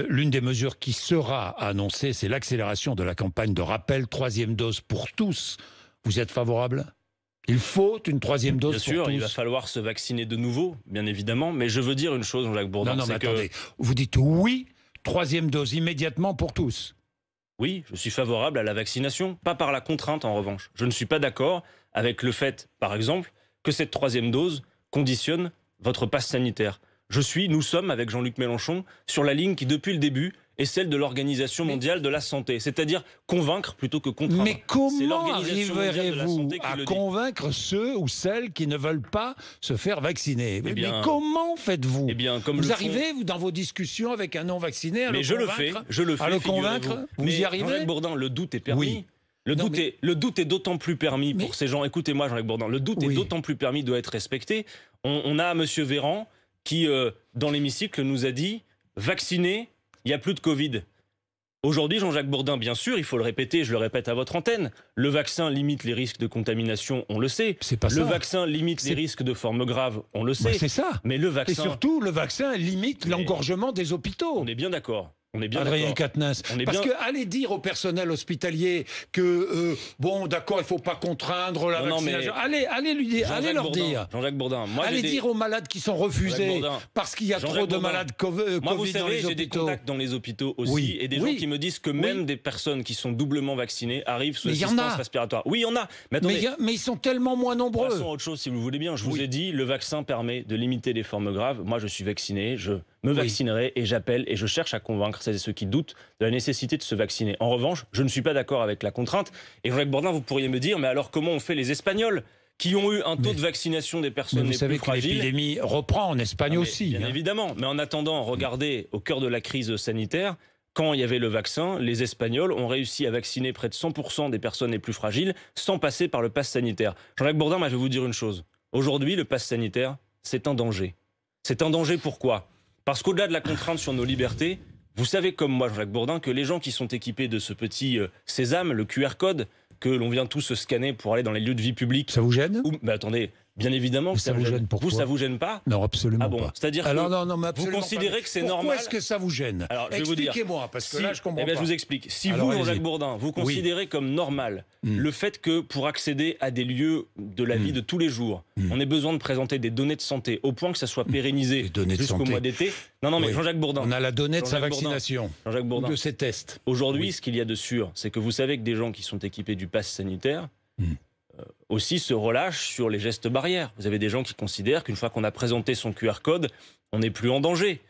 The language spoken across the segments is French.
L'une des mesures qui sera annoncée, c'est l'accélération de la campagne de rappel, 3e dose pour tous. Vous êtes favorable ? Il faut une 3e dose pour tous. Bien sûr, il va falloir se vacciner de nouveau, bien évidemment. Mais je veux dire une chose, Jean-Jacques Bourdin. Non, mais attendez. Vous dites oui, 3e dose immédiatement pour tous. Oui, je suis favorable à la vaccination, pas par la contrainte en revanche. Je ne suis pas d'accord avec le fait, par exemple, que cette 3e dose conditionne votre passe sanitaire. Nous sommes, avec Jean-Luc Mélenchon, sur la ligne qui, depuis le début, est celle de l'Organisation mondiale de la santé. C'est-à-dire convaincre plutôt que contraindre. Mais comment arriverez-vous à convaincre ceux ou celles qui ne veulent pas se faire vacciner ? Mais comment faites-vous ? Vous arrivez, dans vos discussions avec un non-vacciné, à le convaincre ? Vous y arrivez ? Jean-Jacques Bourdin, le doute est permis. Oui. Le doute est d'autant plus permis pour ces gens. Écoutez-moi, Jean-Jacques Bourdin, le doute est d'autant plus permis, doit être respecté. On a M. Véran qui, dans l'hémicycle, nous a dit « vacciné, il n'y a plus de Covid ». Aujourd'hui, Jean-Jacques Bourdin, bien sûr, il faut le répéter, je le répète à votre antenne, le vaccin limite les risques de contamination, on le sait. Le vaccin limite les risques de formes graves, on le sait. C'est ça. Mais le vaccin... Et surtout, le vaccin limite l'engorgement des hôpitaux. On est bien d'accord. Adrien Quatennens. Parce que allez dire au personnel hospitalier que d'accord, il faut pas contraindre la vaccination. Allez leur dire. Jean-Jacques Bourdin. Allez dire aux malades qui sont refusés parce qu'il y a trop de malades Covid moi, vous savez, dans les hôpitaux. J'ai des contacts dans les hôpitaux aussi et des gens qui me disent que même des personnes qui sont doublement vaccinées arrivent sous assistance respiratoire. Oui, il y en a. Mais attendez, mais ils sont tellement moins nombreux. Passons à autre chose si vous le voulez bien. Je vous ai dit, le vaccin permet de limiter les formes graves. Moi, je suis vacciné, je me vaccinerai et j'appelle et je cherche à convaincre celles et ceux qui doutent de la nécessité de se vacciner. En revanche, je ne suis pas d'accord avec la contrainte. Et Jean-Jacques Bourdin, vous pourriez me dire, mais alors comment on fait les Espagnols qui ont eu un taux de vaccination des personnes les plus fragiles ? Vous savez que l'épidémie reprend en Espagne aussi. Bien évidemment. Mais en attendant, regardez, au cœur de la crise sanitaire, quand il y avait le vaccin, les Espagnols ont réussi à vacciner près de 100% des personnes les plus fragiles sans passer par le pass sanitaire. Jean-Jacques Bourdin, moi, je vais vous dire une chose. Aujourd'hui, le pass sanitaire, c'est un danger. C'est un danger pourquoi ? Parce qu'au-delà de la contrainte sur nos libertés, vous savez comme moi, Jean-Jacques Bourdin, que les gens qui sont équipés de ce petit sésame, le QR code, que l'on vient tous scanner pour aller dans les lieux de vie publique... Ça vous gêne ? Mais attendez, bien évidemment que ça vous gêne. Pourquoi ? Ça vous gêne pas ? Non, absolument pas. C'est-à-dire que vous considérez que c'est normal... Pourquoi est-ce que ça vous gêne ? Alors, expliquez-moi, parce que là, je comprends pas. Je vous explique. Si vous, Jean-Jacques Bourdin, vous considérez comme normal le fait que pour accéder à des lieux de la vie de tous les jours, on ait besoin de présenter des données de santé au point que ça soit pérennisé jusqu'au mois d'été... Non, mais Jean-Jacques Bourdin... On a la donnée de sa vaccination, Jean-Jacques Bourdin, de ses tests. Aujourd'hui, ce qu'il y a de sûr, c'est que vous savez que des gens qui sont équipés du pass sanitaire aussi se relâchent sur les gestes barrières. Vous avez des gens qui considèrent qu'une fois qu'on a présenté son QR code, on n'est plus en danger.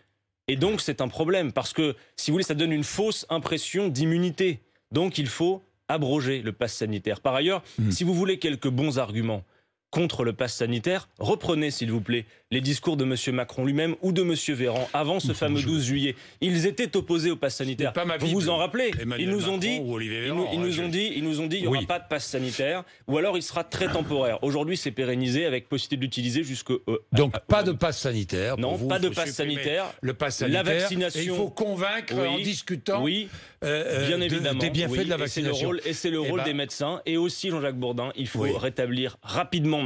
Et donc, c'est un problème, parce que, si vous voulez, ça donne une fausse impression d'immunité. Donc, il faut abroger le pass sanitaire. Par ailleurs, si vous voulez quelques bons arguments contre le pass sanitaire, reprenez s'il vous plaît les discours de M. Macron lui-même ou de M. Véran avant ce fameux 12 juillet. Ils étaient opposés au pass sanitaire. Vous vous en rappelez ? Ils nous ont dit il n'y aura pas de pass sanitaire ou alors il sera très temporaire. Aujourd'hui, c'est pérennisé avec possibilité de l'utiliser jusqu'au... Donc pas de pass sanitaire. Non, pas de pass sanitaire. Le pass sanitaire. La vaccination. Et il faut convaincre en discutant bien évidemment, des bienfaits de la vaccination. Et c'est le rôle des médecins. Et aussi, Jean-Jacques Bourdin, il faut rétablir rapidement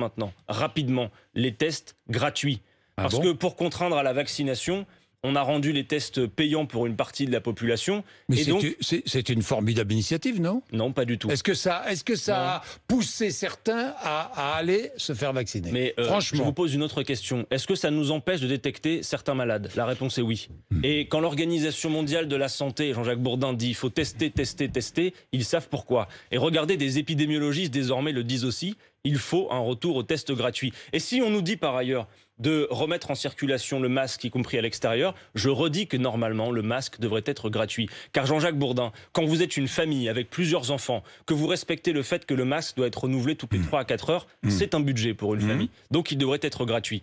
les tests gratuits. Parce que pour contraindre à la vaccination, on a rendu les tests payants pour une partie de la population. Mais c'est une formidable initiative, non ? Non, pas du tout. Est-ce que ça a poussé certains à aller se faire vacciner ? Mais franchement, je vous pose une autre question. Est-ce que ça nous empêche de détecter certains malades ? La réponse est oui. Et quand l'Organisation mondiale de la santé, Jean-Jacques Bourdin, dit il faut tester, ils savent pourquoi. Et regardez, des épidémiologistes désormais le disent aussi, il faut un retour aux tests gratuits. Et si on nous dit par ailleurs de remettre en circulation le masque, y compris à l'extérieur, je redis que normalement, le masque devrait être gratuit. Car Jean-Jacques Bourdin, quand vous êtes une famille avec plusieurs enfants, que vous respectez le fait que le masque doit être renouvelé toutes les 3 à 4 heures, c'est un budget pour une famille. Donc il devrait être gratuit.